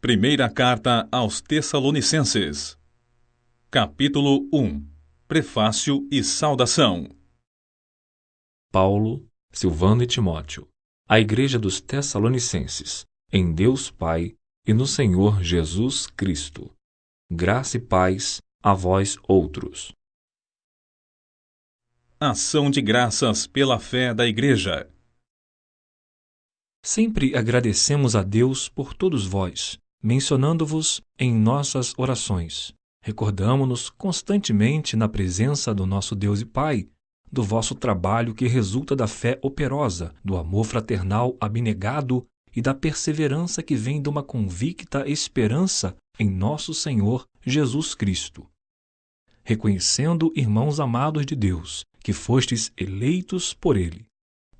Primeira Carta aos Tessalonicenses, capítulo 1. Prefácio e saudação. Paulo, Silvano e Timóteo, à Igreja dos Tessalonicenses, em Deus Pai e no Senhor Jesus Cristo. Graça e paz a vós outros. Ação de graças pela fé da Igreja. Sempre agradecemos a Deus por todos vós, mencionando-vos em nossas orações. Recordamo-nos constantemente na presença do nosso Deus e Pai, do vosso trabalho que resulta da fé operosa, do amor fraternal abnegado e da perseverança que vem de uma convicta esperança em nosso Senhor Jesus Cristo. Reconhecendo, irmãos amados de Deus, que fostes eleitos por Ele,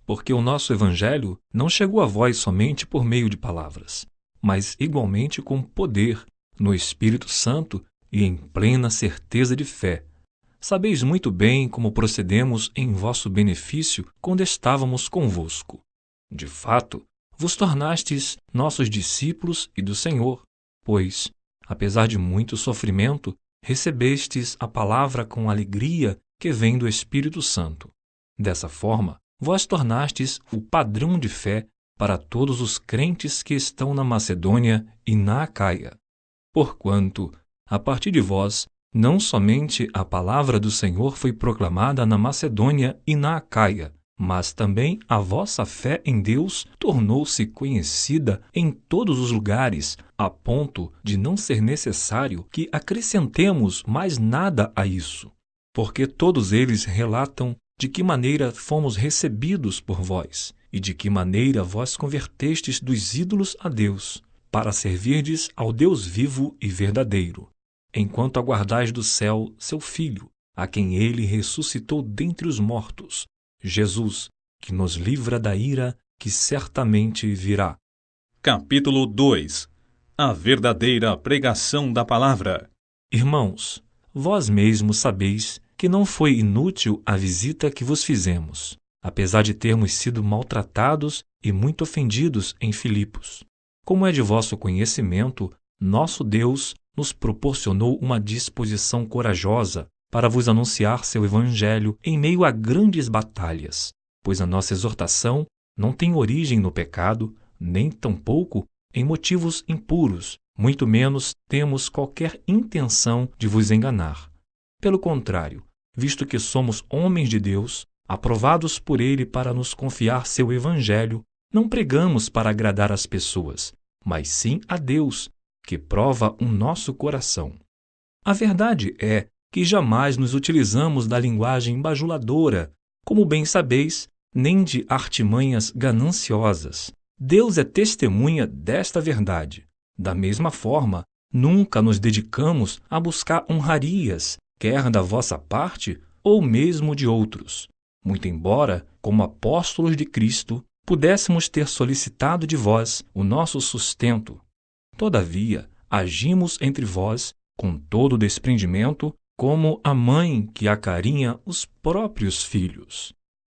porque o nosso Evangelho não chegou a vós somente por meio de palavras, mas igualmente com poder, no Espírito Santo e em plena certeza de fé. Sabeis muito bem como procedemos em vosso benefício quando estávamos convosco. De fato, vos tornastes nossos discípulos e do Senhor, pois, apesar de muito sofrimento, recebestes a palavra com alegria que vem do Espírito Santo. Dessa forma, vós tornastes o padrão de fé para todos os crentes que estão na Macedônia e na Acaia. Porquanto, a partir de vós, não somente a palavra do Senhor foi proclamada na Macedônia e na Acaia, mas também a vossa fé em Deus tornou-se conhecida em todos os lugares, a ponto de não ser necessário que acrescentemos mais nada a isso, porque todos eles relatam de que maneira fomos recebidos por vós, e de que maneira vós convertestes dos ídolos a Deus, para servirdes ao Deus vivo e verdadeiro, enquanto aguardais do céu seu Filho, a quem ele ressuscitou dentre os mortos, Jesus, que nos livra da ira que certamente virá. Capítulo 2. A verdadeira pregação da palavra. Irmãos, vós mesmos sabeis que não foi inútil a visita que vos fizemos, apesar de termos sido maltratados e muito ofendidos em Filipos. Como é de vosso conhecimento, nosso Deus nos proporcionou uma disposição corajosa para vos anunciar seu Evangelho em meio a grandes batalhas, pois a nossa exortação não tem origem no pecado, nem tampouco em motivos impuros, muito menos temos qualquer intenção de vos enganar. Pelo contrário, visto que somos homens de Deus, aprovados por Ele para nos confiar seu Evangelho, não pregamos para agradar as pessoas, mas sim a Deus, que prova o nosso coração. A verdade é que jamais nos utilizamos da linguagem bajuladora, como bem sabeis, nem de artimanhas gananciosas. Deus é testemunha desta verdade. Da mesma forma, nunca nos dedicamos a buscar honrarias, quer da vossa parte ou mesmo de outros, muito embora, como apóstolos de Cristo, pudéssemos ter solicitado de vós o nosso sustento. Todavia, agimos entre vós com todo desprendimento, como a mãe que acarinha os próprios filhos.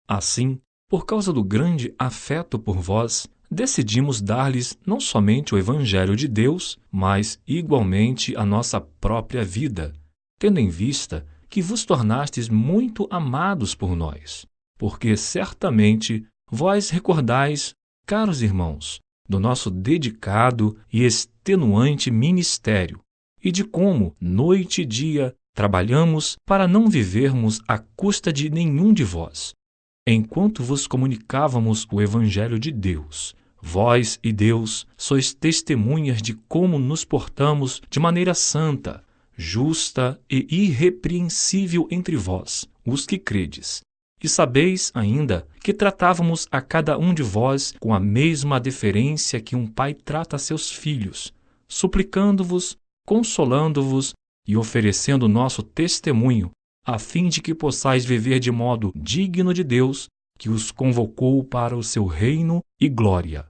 Assim, por causa do grande afeto por vós, decidimos dar-lhes não somente o Evangelho de Deus, mas igualmente a nossa própria vida, tendo em vista que vos tornastes muito amados por nós, porque certamente vós recordais, caros irmãos, do nosso dedicado e extenuante ministério, e de como, noite e dia, trabalhamos para não vivermos à custa de nenhum de vós, enquanto vos comunicávamos o Evangelho de Deus. Vós e Deus sois testemunhas de como nos portamos de maneira santa, justa e irrepreensível entre vós, os que credes. E sabeis ainda que tratávamos a cada um de vós com a mesma deferência que um pai trata a seus filhos, suplicando-vos, consolando-vos e oferecendo o nosso testemunho, a fim de que possais viver de modo digno de Deus, que os convocou para o seu reino e glória.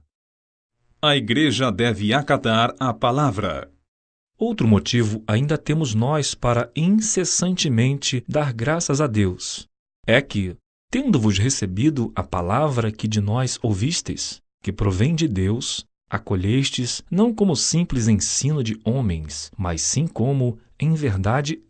A Igreja deve acatar a palavra. Outro motivo ainda temos nós para incessantemente dar graças a Deus. É que, tendo-vos recebido a palavra que de nós ouvistes, que provém de Deus, acolhestes não como simples ensino de homens, mas sim como, em verdade,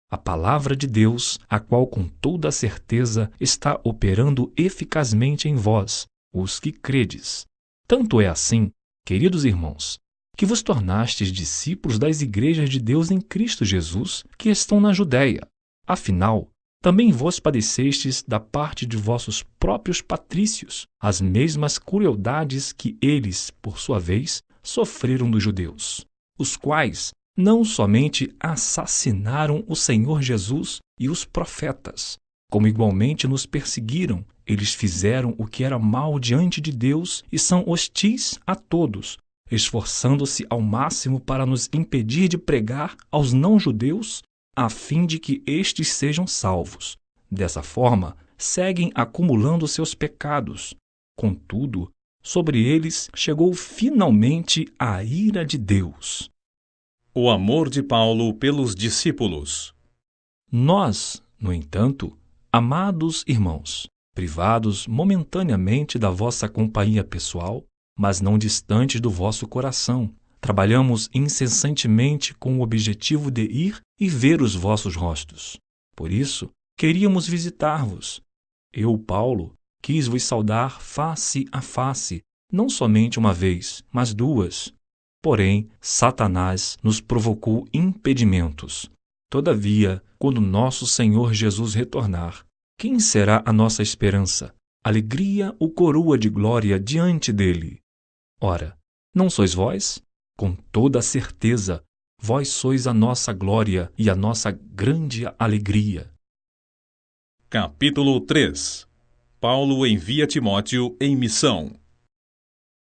a palavra de Deus, a qual com toda a certeza está operando eficazmente em vós, os que credes. Tanto é assim, queridos irmãos, que vos tornastes discípulos das igrejas de Deus em Cristo Jesus, que estão na Judéia. Afinal, também vós padecestes da parte de vossos próprios patrícios as mesmas crueldades que eles, por sua vez, sofreram dos judeus, os quais não somente assassinaram o Senhor Jesus e os profetas, como igualmente nos perseguiram. Eles fizeram o que era mal diante de Deus e são hostis a todos, esforçando-se ao máximo para nos impedir de pregar aos não-judeus, a fim de que estes sejam salvos. Dessa forma, seguem acumulando seus pecados. Contudo, sobre eles chegou finalmente a ira de Deus. O amor de Paulo pelos discípulos. Nós, no entanto, amados irmãos, privados momentaneamente da vossa companhia pessoal, mas não distantes do vosso coração, trabalhamos incessantemente com o objetivo de ir e ver os vossos rostos. Por isso, queríamos visitar-vos. Eu, Paulo, quis vos saudar face a face, não somente uma vez, mas duas. Porém, Satanás nos provocou impedimentos. Todavia, quando nosso Senhor Jesus retornar, quem será a nossa esperança? Alegria ou coroa de glória diante dele? Ora, não sois vós? Com toda a certeza, vós sois a nossa glória e a nossa grande alegria. Capítulo 3. Paulo envia Timóteo em missão.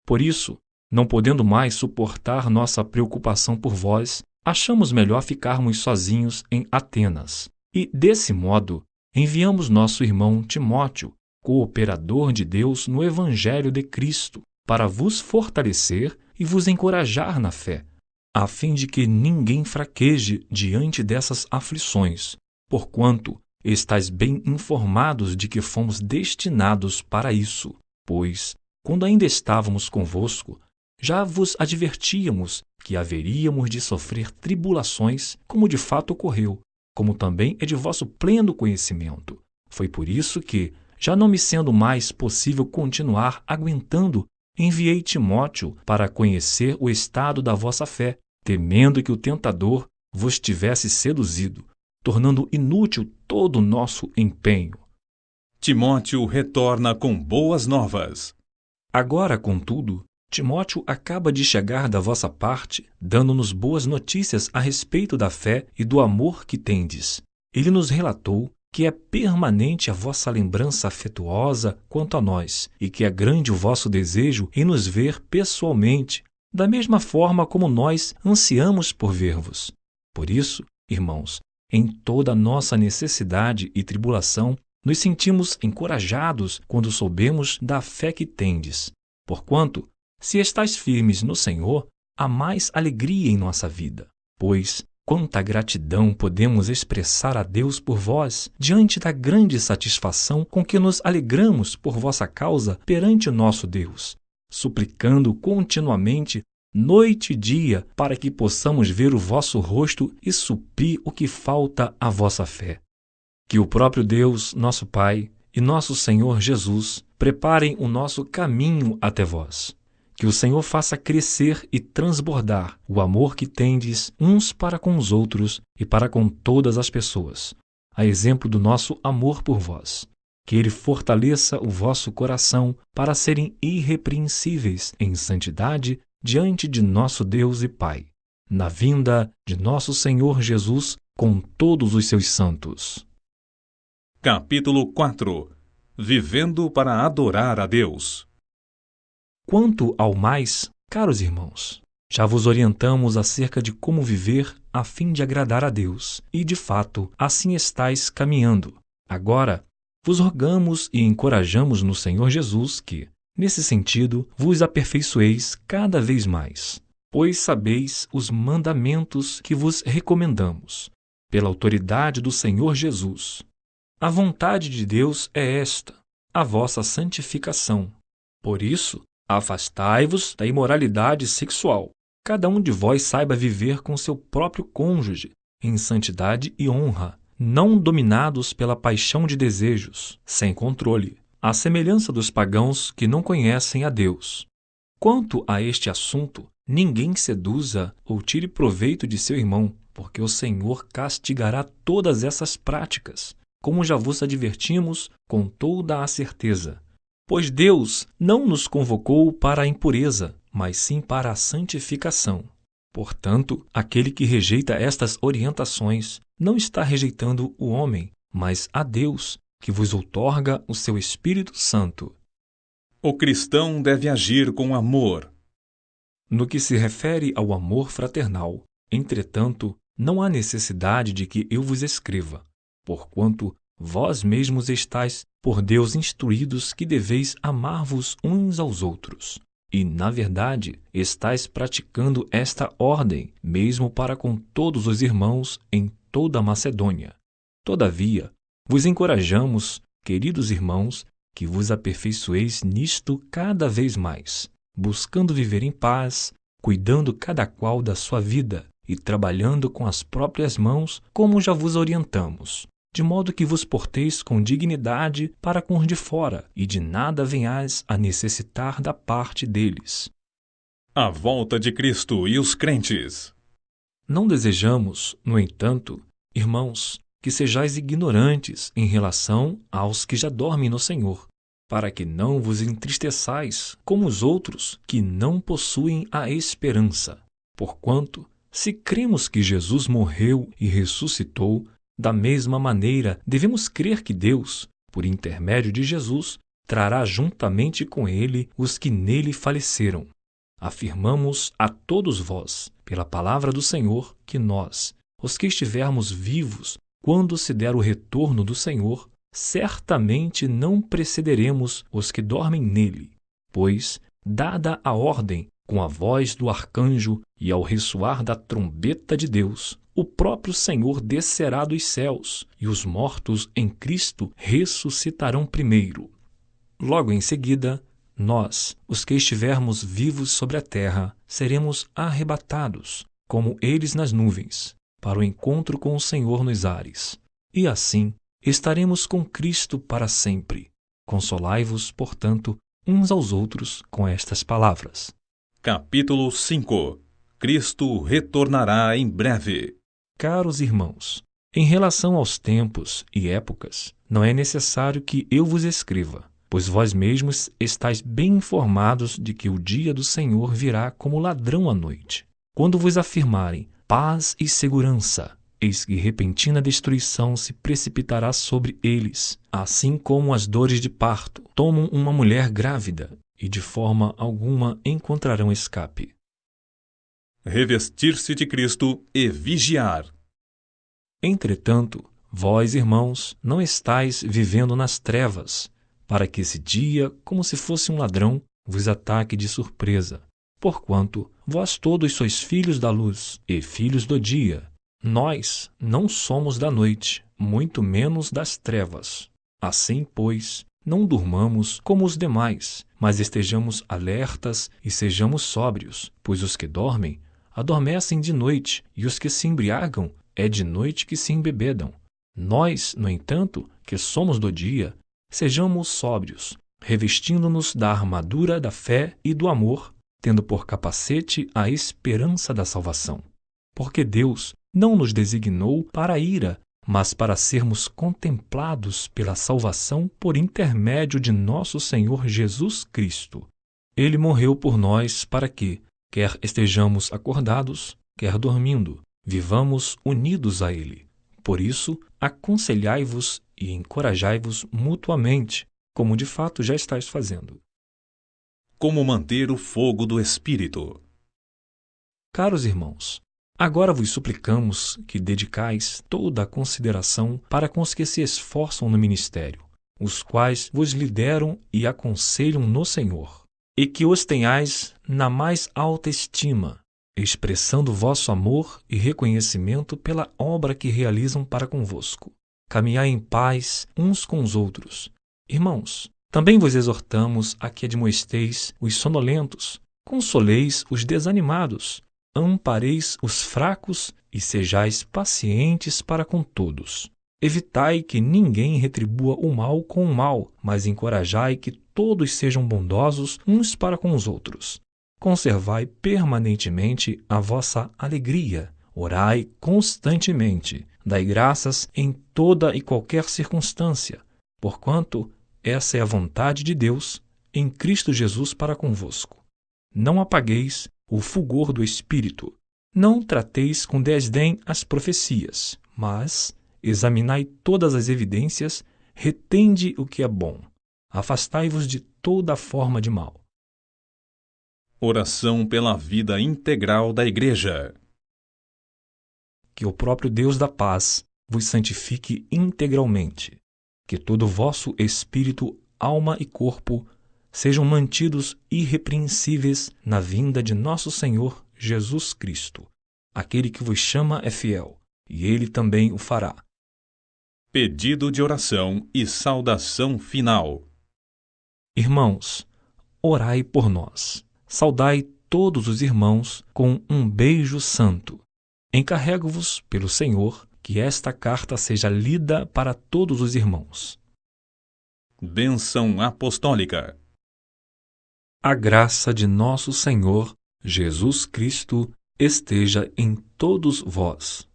Por isso, não podendo mais suportar nossa preocupação por vós, achamos melhor ficarmos sozinhos em Atenas. E, desse modo, enviamos nosso irmão Timóteo, cooperador de Deus no Evangelho de Cristo, para vos fortalecer e vos encorajar na fé, a fim de que ninguém fraqueje diante dessas aflições, porquanto estáis bem informados de que fomos destinados para isso. Pois, quando ainda estávamos convosco, já vos advertíamos que haveríamos de sofrer tribulações, como de fato ocorreu, como também é de vosso pleno conhecimento. Foi por isso que, já não me sendo mais possível continuar aguentando, enviei Timóteo para conhecer o estado da vossa fé, temendo que o tentador vos tivesse seduzido, tornando inútil todo o nosso empenho. Timóteo retorna com boas novas. Agora, contudo, Timóteo acaba de chegar da vossa parte, dando-nos boas notícias a respeito da fé e do amor que tendes. Ele nos relatou que é permanente a vossa lembrança afetuosa quanto a nós, e que é grande o vosso desejo em nos ver pessoalmente, da mesma forma como nós ansiamos por ver-vos. Por isso, irmãos, em toda a nossa necessidade e tribulação, nos sentimos encorajados quando soubemos da fé que tendes. Porquanto, se estáis firmes no Senhor, há mais alegria em nossa vida. Pois, quanta gratidão podemos expressar a Deus por vós, diante da grande satisfação com que nos alegramos por vossa causa perante o nosso Deus, suplicando continuamente, noite e dia, para que possamos ver o vosso rosto e suprir o que falta à vossa fé. Que o próprio Deus, nosso Pai, e nosso Senhor Jesus preparem o nosso caminho até vós. Que o Senhor faça crescer e transbordar o amor que tendes uns para com os outros e para com todas as pessoas, a exemplo do nosso amor por vós. Que Ele fortaleça o vosso coração para serem irrepreensíveis em santidade diante de nosso Deus e Pai, na vinda de nosso Senhor Jesus com todos os seus santos. Capítulo 4. Vivendo para adorar a Deus. Quanto ao mais, caros irmãos, já vos orientamos acerca de como viver a fim de agradar a Deus, e, de fato, assim estáis caminhando. Agora, vos rogamos e encorajamos no Senhor Jesus que, nesse sentido, vos aperfeiçoeis cada vez mais, pois sabeis os mandamentos que vos recomendamos, pela autoridade do Senhor Jesus. A vontade de Deus é esta, a vossa santificação. Por isso, Afastai-vos da imoralidade sexual. Cada um de vós saiba viver com seu próprio cônjuge, em santidade e honra, não dominados pela paixão de desejos, sem controle, à semelhança dos pagãos que não conhecem a Deus. Quanto a este assunto, ninguém seduza ou tire proveito de seu irmão, porque o Senhor castigará todas essas práticas, como já vos advertimos com toda a certeza. Pois Deus não nos convocou para a impureza, mas sim para a santificação. Portanto, aquele que rejeita estas orientações não está rejeitando o homem, mas a Deus, que vos outorga o seu Espírito Santo. O cristão deve agir com amor. No que se refere ao amor fraternal, entretanto, não há necessidade de que eu vos escreva, porquanto vós mesmos estáis por Deus instruídos que deveis amar-vos uns aos outros. E, na verdade, estáis praticando esta ordem, mesmo para com todos os irmãos em toda a Macedônia. Todavia, vos encorajamos, queridos irmãos, que vos aperfeiçoeis nisto cada vez mais, buscando viver em paz, cuidando cada qual da sua vida e trabalhando com as próprias mãos, como já vos orientamos, de modo que vos porteis com dignidade para com os de fora, e de nada venhais a necessitar da parte deles. A volta de Cristo e os crentes. Não desejamos, no entanto, irmãos, que sejais ignorantes em relação aos que já dormem no Senhor, para que não vos entristeçais como os outros que não possuem a esperança. Porquanto, se cremos que Jesus morreu e ressuscitou, da mesma maneira devemos crer que Deus, por intermédio de Jesus, trará juntamente com ele os que nele faleceram. Afirmamos a todos vós, pela palavra do Senhor, que nós, os que estivermos vivos, quando se der o retorno do Senhor, certamente não precederemos os que dormem nele. Pois, dada a ordem, com a voz do arcanjo e ao ressoar da trombeta de Deus, o próprio Senhor descerá dos céus, e os mortos em Cristo ressuscitarão primeiro. Logo em seguida, nós, os que estivermos vivos sobre a terra, seremos arrebatados, como eles nas nuvens, para o encontro com o Senhor nos ares. E assim, estaremos com Cristo para sempre. Consolai-vos, portanto, uns aos outros com estas palavras. Capítulo 5. Cristo retornará em breve. Caros irmãos, em relação aos tempos e épocas, não é necessário que eu vos escreva, pois vós mesmos estáis bem informados de que o dia do Senhor virá como ladrão à noite. Quando vos afirmarem paz e segurança, eis que repentina destruição se precipitará sobre eles, assim como as dores de parto tomam uma mulher grávida, e de forma alguma encontrarão escape. Revestir-se de Cristo e vigiar. Entretanto, vós, irmãos, não estáis vivendo nas trevas, para que esse dia, como se fosse um ladrão, vos ataque de surpresa. Porquanto vós todos sois filhos da luz e filhos do dia. Nós não somos da noite, muito menos das trevas. Assim, pois, não durmamos como os demais, mas estejamos alertas e sejamos sóbrios, pois os que dormem adormecem de noite, e os que se embriagam é de noite que se embebedam. Nós, no entanto, que somos do dia, sejamos sóbrios, revestindo-nos da armadura da fé e do amor, tendo por capacete a esperança da salvação. Porque Deus não nos designou para a ira, mas para sermos contemplados pela salvação por intermédio de nosso Senhor Jesus Cristo. Ele morreu por nós para que, quer estejamos acordados, quer dormindo, vivamos unidos a Ele. Por isso, aconselhai-vos e encorajai-vos mutuamente, como de fato já estáis fazendo. Como manter o fogo do Espírito. Caros irmãos, agora vos suplicamos que dedicais toda a consideração para com os que se esforçam no ministério, os quais vos lideram e aconselham no Senhor, e que os tenhais na mais alta estima, expressando vosso amor e reconhecimento pela obra que realizam para convosco. Caminhai em paz uns com os outros. Irmãos, Também vos exortamos a que admoesteis os sonolentos, consoleis os desanimados, ampareis os fracos e sejais pacientes para com todos. Evitai que ninguém retribua o mal com o mal, mas encorajai que todos sejam bondosos uns para com os outros. Conservai permanentemente a vossa alegria. Orai constantemente. Dai graças em toda e qualquer circunstância, porquanto essa é a vontade de Deus em Cristo Jesus para convosco. Não apagueis o fulgor do Espírito. Não trateis com desdém as profecias, mas examinai todas as evidências, retende o que é bom. Afastai-vos de toda forma de mal. Oração pela vida integral da Igreja. Que o próprio Deus da paz vos santifique integralmente. Que todo o vosso espírito, alma e corpo sejam mantidos irrepreensíveis na vinda de nosso Senhor Jesus Cristo. Aquele que vos chama é fiel, e ele também o fará. Pedido de oração e saudação final. Irmãos, orai por nós. Saudai todos os irmãos com um beijo santo. Encarrego-vos pelo Senhor que esta carta seja lida para todos os irmãos. Bênção apostólica. A graça de nosso Senhor Jesus Cristo esteja em todos vós.